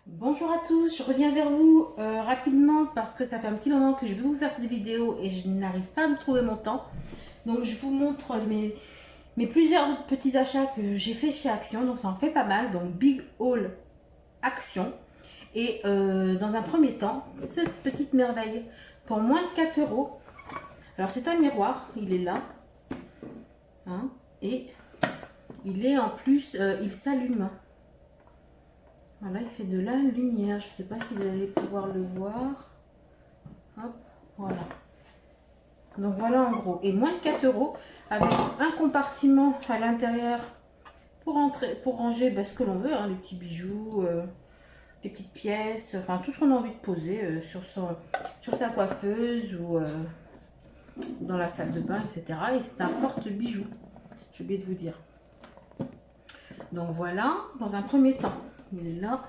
Bonjour à tous, je reviens vers vous rapidement parce que ça fait un petit moment que je veux vous faire cette vidéo et je n'arrive pas à me trouver mon temps. Donc je vous montre mes plusieurs petits achats que j'ai fait chez Action, donc ça en fait pas mal. Donc Big Haul Action. Et dans un premier temps, cette petite merveille pour moins de 4 euros. Alors c'est un miroir, il est là. Hein, et il est en plus, il s'allume. Voilà, il fait de la lumière. Je ne sais pas si vous allez pouvoir le voir. Hop, voilà. Donc voilà en gros. Et moins de 4 euros avec un compartiment à l'intérieur pour ranger ce que l'on veut, hein, les petits bijoux, les petites pièces, enfin tout ce qu'on a envie de poser sur sa coiffeuse ou dans la salle de bain, etc. Et c'est un porte-bijoux. J'ai oublié de vous dire. Donc voilà, dans un premier temps, il est là.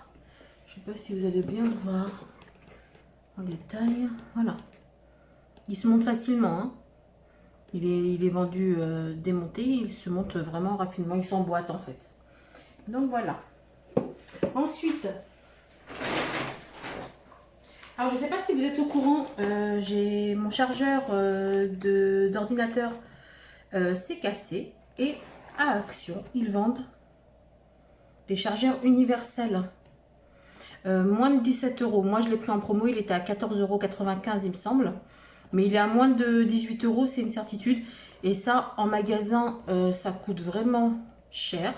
Je ne sais pas si vous allez bien le voir en détail. Voilà. Il se monte facilement. Hein. Il est vendu démonté. Il se monte vraiment rapidement. Il s'emboîte en fait. Donc voilà. Ensuite, alors je ne sais pas si vous êtes au courant, j'ai mon chargeur d'ordinateur s'est cassé. Et à Action, ils vendent des chargeurs universels. Moins de 17 euros. Moi, je l'ai pris en promo. Il était à 14,95 €, il me semble. Mais il est à moins de 18 euros, c'est une certitude. Et ça, en magasin, ça coûte vraiment cher.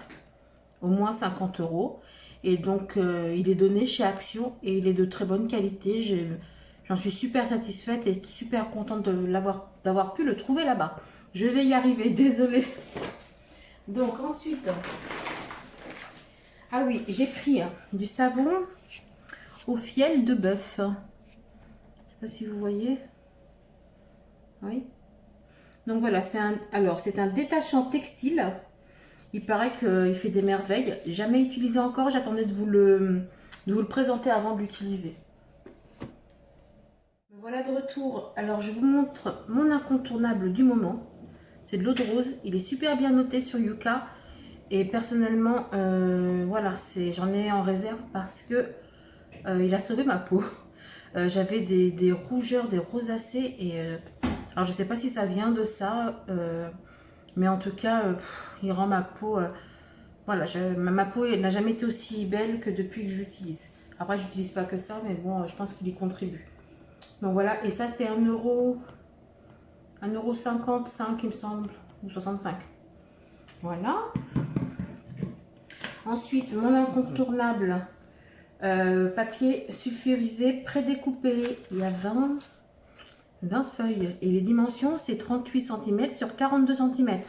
Au moins 50 euros. Et donc, il est donné chez Action. Et il est de très bonne qualité. J'en suis super satisfaite et super contente d'avoir pu le trouver là-bas. Je vais y arriver, désolée. Donc, ensuite... Ah oui, j'ai pris du savon au fiel de bœuf. Je ne sais pas si vous voyez. Oui. Donc voilà, c'est un détachant textile. Il paraît qu'il fait des merveilles. Jamais utilisé encore. J'attendais de vous le présenter avant de l'utiliser. Voilà de retour. Alors je vous montre mon incontournable du moment. C'est de l'eau de rose. Il est super bien noté sur Yuka. Et personnellement, voilà, j'en ai en réserve parce que il a sauvé ma peau. J'avais des rougeurs, des rosacées et alors je sais pas si ça vient de ça, mais en tout cas, il rend ma peau, voilà, ma peau n'a jamais été aussi belle que depuis que j'utilise. Après, j'utilise pas que ça, mais bon, je pense qu'il y contribue. Donc voilà, et ça c'est 1,55 € il me semble, ou 65. Voilà. Ensuite, mon incontournable, papier sulfurisé prédécoupé. Il y a 20 feuilles. Et les dimensions, c'est 38 cm sur 42 cm.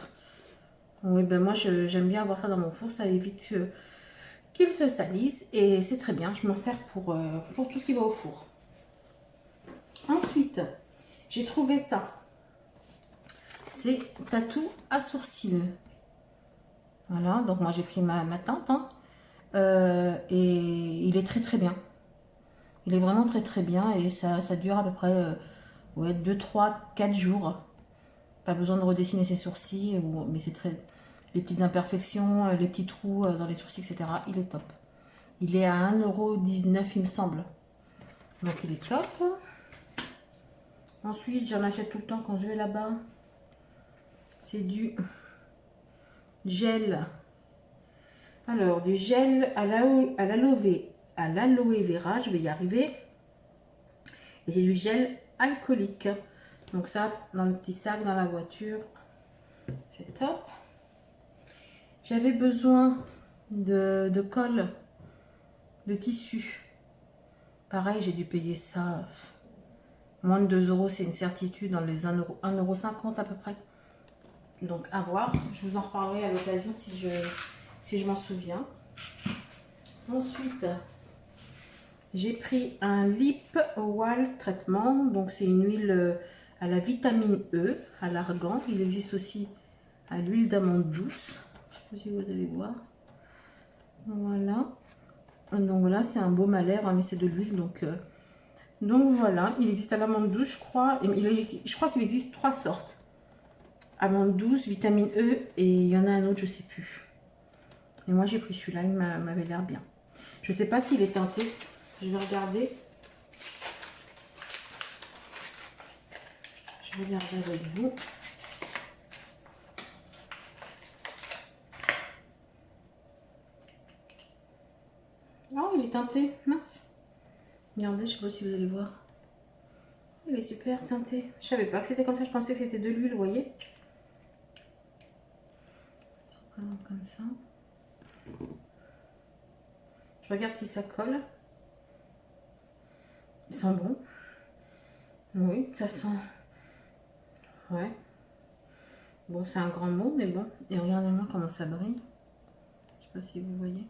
Oui, ben moi, j'aime bien avoir ça dans mon four. Ça évite qu'il se salisse. Et c'est très bien. Je m'en sers pour tout ce qui va au four. Ensuite, j'ai trouvé ça. C'est tatou à sourcils. Voilà, donc moi, j'ai pris ma teinte. Hein. Et il est très très bien. Il est vraiment très très bien. Et ça dure à peu près... ouais, 2, 3, 4 jours. Pas besoin de redessiner ses sourcils, mais c'est très... Les petites imperfections, les petits trous dans les sourcils, etc. Il est top. Il est à 1,19 € il me semble. Donc il est top. Ensuite, j'en achète tout le temps quand je vais là-bas. C'est du gel. Alors, du gel à l'aloe vera, je vais y arriver. Et c'est du gel alcoolique. Donc ça, dans le petit sac, dans la voiture, c'est top. J'avais besoin de colle, de tissu. Pareil, j'ai dû payer ça moins de 2 euros, c'est une certitude, dans les 1,50 € à peu près. Donc à voir, je vous en reparlerai à l'occasion si je m'en souviens. Ensuite, j'ai pris un Lip Oil Traitement. Donc c'est une huile à la vitamine E, à l'argan. Il existe aussi à l'huile d'amande douce. Je ne sais pas si vous allez voir. Voilà. Donc voilà, c'est un baume à lèvres, hein, mais c'est de l'huile. Donc voilà, il existe à l'amande douce, je crois. Et je crois qu'il existe 3 sortes. Amande douce, vitamine E, et il y en a un autre, je ne sais plus. Et moi j'ai pris celui-là, il m'avait l'air bien. Je sais pas s'il est teinté. Je vais regarder. Je vais regarder avec vous. Oh, il est teinté. Mince. Regardez, je sais pas si vous allez voir. Il est super teinté. Je savais pas que c'était comme ça. Je pensais que c'était de l'huile, vous voyez. Ça se représente comme ça. Je regarde si ça colle. Il sent bon. Oui, ça sent... Ouais. Bon, c'est un grand mot, mais bon. Et regardez-moi comment ça brille. Je sais pas si vous voyez.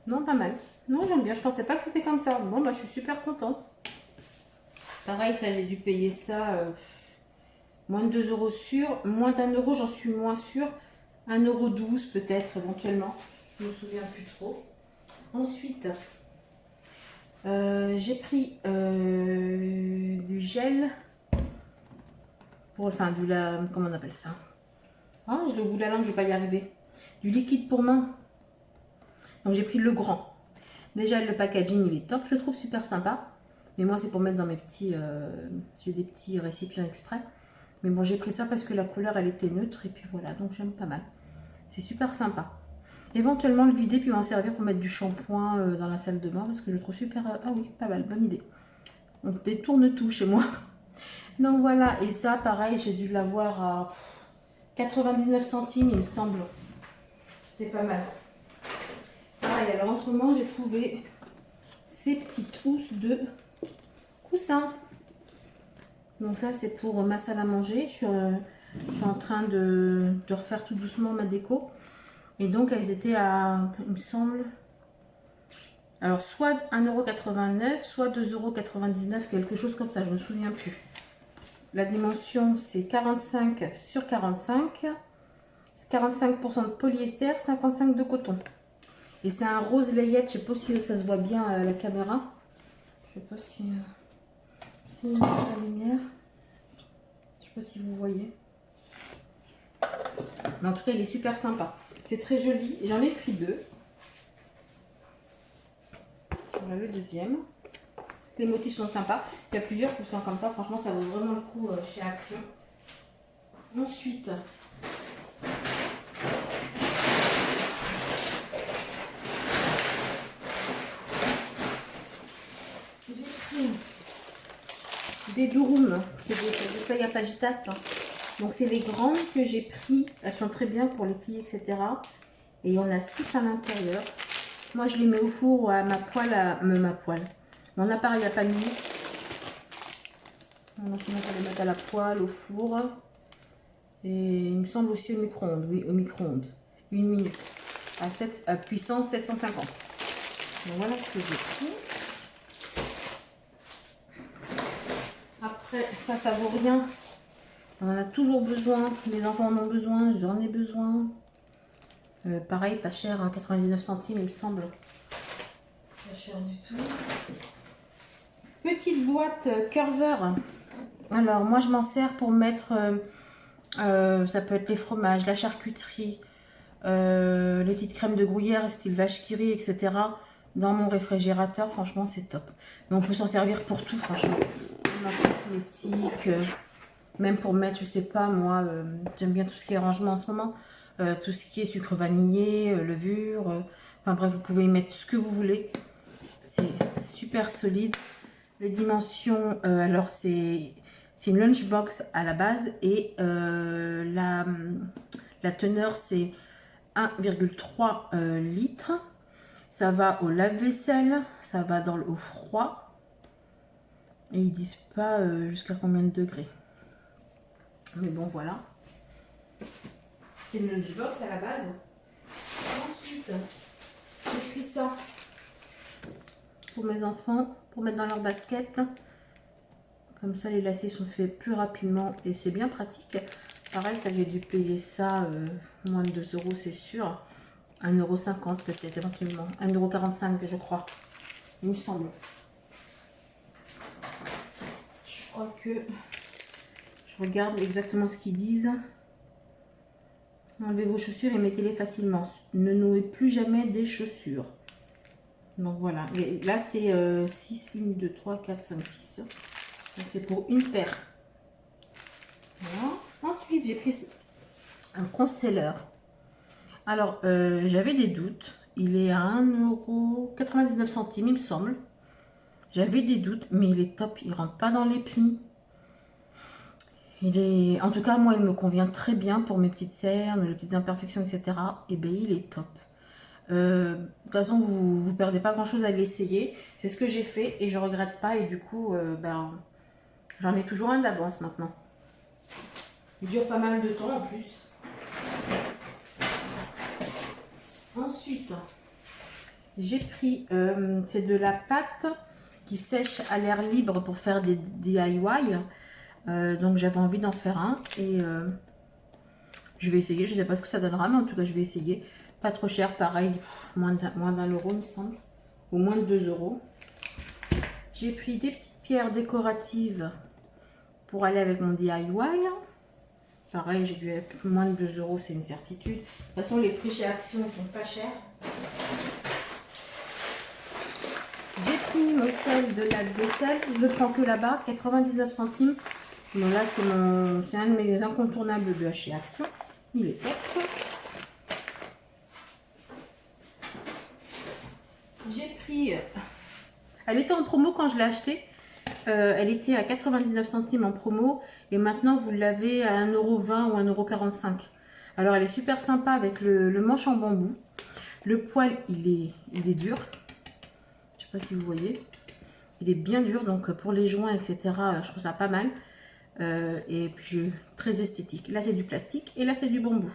Non, pas mal. Non, j'aime bien. Je pensais pas que c'était comme ça. Bon, bah, je suis super contente. Pareil, ça, j'ai dû payer ça moins de 2 € sûr. Moins d'1 €, j'en suis moins sûre. 1,12 € peut-être, éventuellement. Je me souviens plus trop. Ensuite, j'ai pris du gel. Pour, enfin, comment on appelle ça? Ah, j'ai le bout de la langue, je vais pas y arriver. Du liquide pour main. Donc j'ai pris le grand. Déjà le packaging il est top, je le trouve super sympa. Mais moi c'est pour mettre dans mes petits... j'ai des petits récipients exprès. Mais bon j'ai pris ça parce que la couleur elle était neutre et puis voilà, donc j'aime pas mal. C'est super sympa. Éventuellement le vider puis m'en servir pour mettre du shampoing dans la salle de bain parce que je le trouve super... ah oui, pas mal, bonne idée. On détourne tout chez moi. Donc voilà, et ça pareil j'ai dû l'avoir à 99 centimes il me semble. C'était pas mal. Pareil, alors en ce moment j'ai trouvé ces petites housses de coussins. Donc ça c'est pour ma salle à manger. Je suis en train de refaire tout doucement ma déco. Et donc elles étaient à, il me semble, alors soit 1,89 €, soit 2,99 €, quelque chose comme ça, je me souviens plus. La dimension c'est 45 sur 45, 45% de polyester, 55 de coton. Et c'est un rose layette, je sais pas si ça se voit bien à la caméra. Je sais pas si la lumière. Je sais pas si vous voyez. Mais en tout cas, il est super sympa. C'est très joli. J'en ai pris 2. Voilà le deuxième. Les motifs sont sympas. Il y a plusieurs coussins comme ça. Franchement, ça vaut vraiment le coup chez Action. Ensuite, j'ai pris des durum. C'est des feuilles à fajitas. Donc, c'est les grandes que j'ai pris. Elles sont très bien pour les plier, etc. Et il y en a 6 à l'intérieur. Moi, je les mets au four ou à ma poêle, mon appareil à panier. On sinon, on les mettre à la poêle, au four. Et il me semble aussi au micro-ondes. Oui, au micro-ondes. 1 minute. À puissance 750. Donc voilà ce que j'ai pris. Après, ça vaut rien. On en a toujours besoin. Les enfants en ont besoin. J'en ai besoin. Pareil, pas cher, hein, 99 centimes, il me semble. Pas cher du tout. Petite boîte Curver. Alors, moi, je m'en sers pour mettre... ça peut être les fromages, la charcuterie, les petites crèmes de gruyère, style vache qui rit, etc. Dans mon réfrigérateur, franchement, c'est top. Mais on peut s'en servir pour tout, franchement. La cosmétique, même pour mettre, je sais pas, moi, j'aime bien tout ce qui est rangement en ce moment. Tout ce qui est sucre vanillé, levure, enfin bref, vous pouvez y mettre ce que vous voulez. C'est super solide. Les dimensions, alors c'est une lunchbox à la base et la teneur c'est 1,3 litres. Ça va au lave-vaisselle, ça va dans l'eau froid et ils disent pas jusqu'à combien de degrés. Mais bon, voilà. C'est une lunchbox à la base. Ensuite, j'ai pris ça pour mes enfants, pour mettre dans leur basket. Comme ça, les lacets sont faits plus rapidement et c'est bien pratique. Pareil, ça j'ai dû payer ça moins de 2 € c'est sûr. 1,50 € peut-être éventuellement. 1,45 € je crois. Il me semble. Je crois que... Je regarde exactement ce qu'ils disent. Enlevez vos chaussures et mettez-les facilement. Ne nouez plus jamais des chaussures. Donc voilà. Et là, c'est 6, 1, 2, 3, 4, 5, 6. Donc c'est pour une paire. Voilà. Ensuite, j'ai pris un concealer. Alors, j'avais des doutes. Il est à 1,99 €, il me semble. J'avais des doutes, mais il est top. Il rentre pas dans les plis. Il est, en tout cas, moi, il me convient très bien pour mes petites cernes, les petites imperfections, etc. Et bien, il est top. De toute façon, vous ne perdez pas grand-chose à l'essayer. C'est ce que j'ai fait et je regrette pas. Et du coup, ben, j'en ai toujours un d'avance maintenant. Il dure pas mal de temps en plus. Ensuite, j'ai pris, c'est de la pâte qui sèche à l'air libre pour faire des DIY. Donc j'avais envie d'en faire un et je vais essayer. Je ne sais pas ce que ça donnera, mais en tout cas je vais essayer. Pas trop cher, pareil, moins d'1 € il me semble, ou moins de 2 €. J'ai pris des petites pierres décoratives pour aller avec mon DIY. Pareil, j'ai dû être moins de 2 €, c'est une certitude. De toute façon, les prix chez Action ne sont pas chers. J'ai pris mon sel de la vaisselle. Je le prends que là-bas, 99 centimes. Bon, là, c'est un de mes incontournables de chez Action. Il est top. J'ai pris... Elle était en promo quand je l'ai acheté. Elle était à 99 centimes en promo. Et maintenant, vous l'avez à 1,20 € ou 1,45 €. Alors, elle est super sympa avec le manche en bambou. Le poil, il est dur. Je sais pas si vous voyez. Il est bien dur. Donc, pour les joints, etc., je trouve ça pas mal. Et puis, très esthétique. Là, c'est du plastique. Et là, c'est du bambou.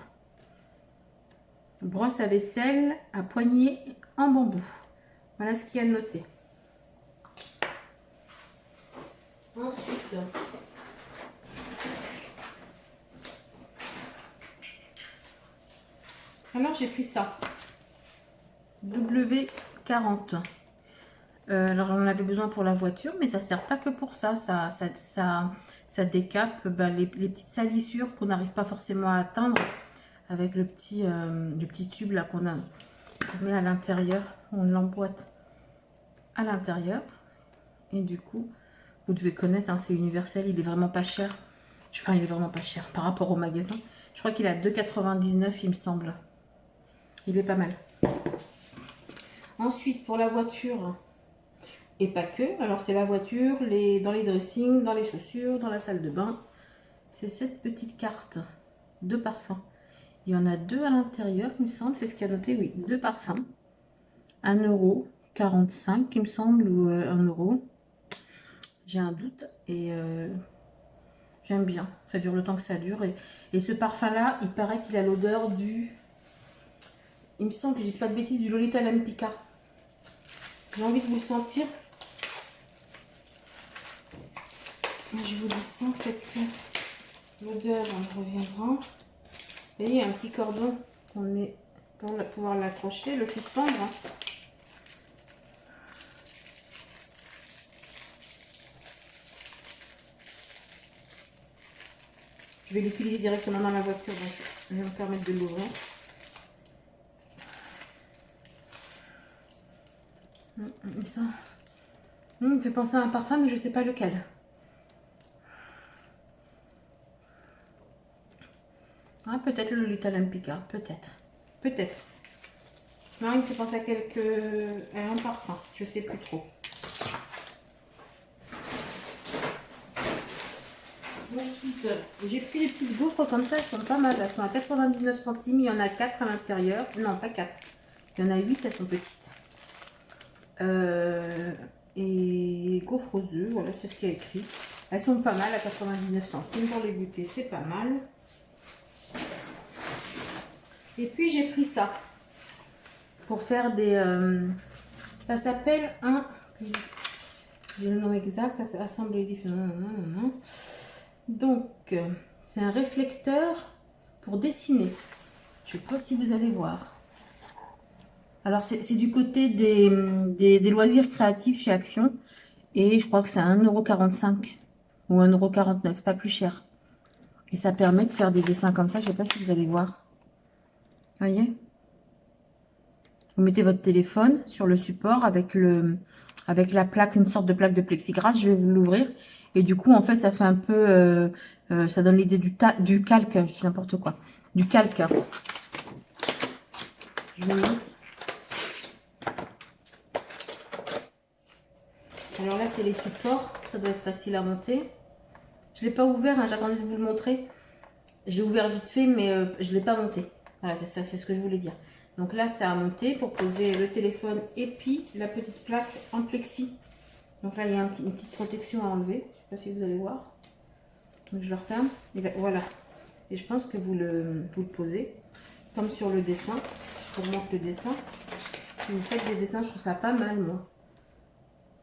Brosse à vaisselle à poignée en bambou. Voilà ce qu'il y a de noté. Ensuite, alors j'ai pris ça. W40. Alors j'en avais besoin pour la voiture, mais ça ne sert pas que pour ça. Ça décape les petites salissures qu'on n'arrive pas forcément à atteindre avec le petit tube là qu'on met à l'intérieur. On l'emboîte à l'intérieur. Et du coup, vous devez connaître, hein, c'est universel, il est vraiment pas cher. Enfin, il est vraiment pas cher par rapport au magasin. Je crois qu'il est à 2,99 €, il me semble. Il est pas mal. Ensuite, pour la voiture, et pas que, alors c'est la voiture, dans les dressings, dans les chaussures, dans la salle de bain. C'est cette petite carte de parfum. Il y en a 2 à l'intérieur, il me semble, c'est ce qu'il y a noté, oui, 2 parfums. 1,45 € il me semble, ou 1 €. J'ai un doute et j'aime bien. Ça dure le temps que ça dure. Et ce parfum-là, il paraît qu'il a l'odeur du... Il me semble que je ne dis pas de bêtises, du Lolita Lempicka. J'ai envie de vous le sentir. Je vous dis ça, peut-être que l'odeur, on reviendra. Vous voyez, il y a un petit cordon qu'on met pour pouvoir l'accrocher, le suspendre. Je vais l'utiliser directement dans la voiture, donc je vais me permettre de l'ouvrir. Ça me fait penser à un parfum, mais je ne sais pas lequel. Ah, peut-être le Lolita Lempicka, peut-être. Peut-être. Non, il me fait penser à un parfum, je ne sais plus trop. Ensuite, j'ai pris des petites gaufres comme ça, elles sont pas mal. Elles sont à 99 centimes, il y en a 4 à l'intérieur. Non, pas 4. Il y en a 8, elles sont petites. Et gaufres aux œufs, voilà, c'est ce qu'il y a écrit. Elles sont pas mal à 99 centimes pour les goûter, c'est pas mal. Et puis j'ai pris ça pour faire des... ça s'appelle un... J'ai le nom exact, ça s'est assemblé différent. Donc, c'est un réflecteur pour dessiner. Je ne sais pas si vous allez voir. Alors, c'est du côté des loisirs créatifs chez Action. Et je crois que c'est à 1,45 € ou 1,49 €, pas plus cher. Et ça permet de faire des dessins comme ça. Je ne sais pas si vous allez voir. Voyez? Vous mettez votre téléphone sur le support avec la plaque, c'est une sorte de plaque de plexiglas. Je vais vous l'ouvrir. Et du coup, en fait, ça fait un peu, ça donne l'idée du calque, je dis n'importe quoi, du calque. Je vous montre. Alors là, c'est les supports, ça doit être facile à monter. Je ne l'ai pas ouvert, hein, j'attendais de vous le montrer. J'ai ouvert vite fait, mais je ne l'ai pas monté. Voilà, c'est ça, c'est ce que je voulais dire. Donc là, c'est à monter pour poser le téléphone et puis la petite plaque en plexi. Donc là, il y a une petite protection à enlever. Je ne sais pas si vous allez voir. Donc je le referme. Et là, voilà. Et je pense que vous le posez comme sur le dessin. Je vous remontre le dessin. Si vous faites des dessins, je trouve ça pas mal, moi.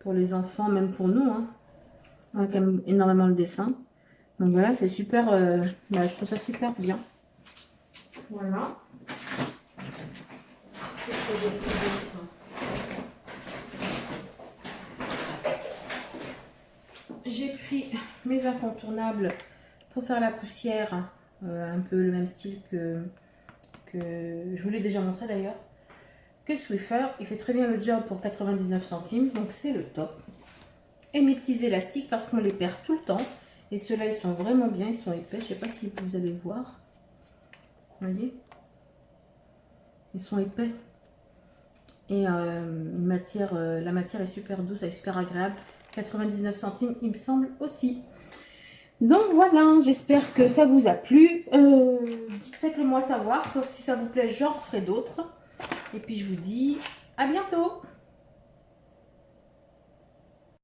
Pour les enfants, même pour nous. Hein. On aime énormément le dessin. Donc voilà, c'est super. Je trouve ça super bien. Voilà. J'ai pris mes incontournables pour faire la poussière, un peu le même style que je vous l'ai déjà montré d'ailleurs, que Swiffer. Il fait très bien le job pour 99 centimes, donc c'est le top. Et mes petits élastiques parce qu'on les perd tout le temps. Et ceux-là, ils sont vraiment bien, ils sont épais. Je ne sais pas si vous allez voir. Vous voyez? Ils sont épais. Et la matière est super douce, elle est super agréable. 99 centimes, il me semble aussi. Donc voilà, j'espère que ça vous a plu. Faites-le moi savoir. Si ça vous plaît, j'en referai d'autres. Et puis je vous dis à bientôt.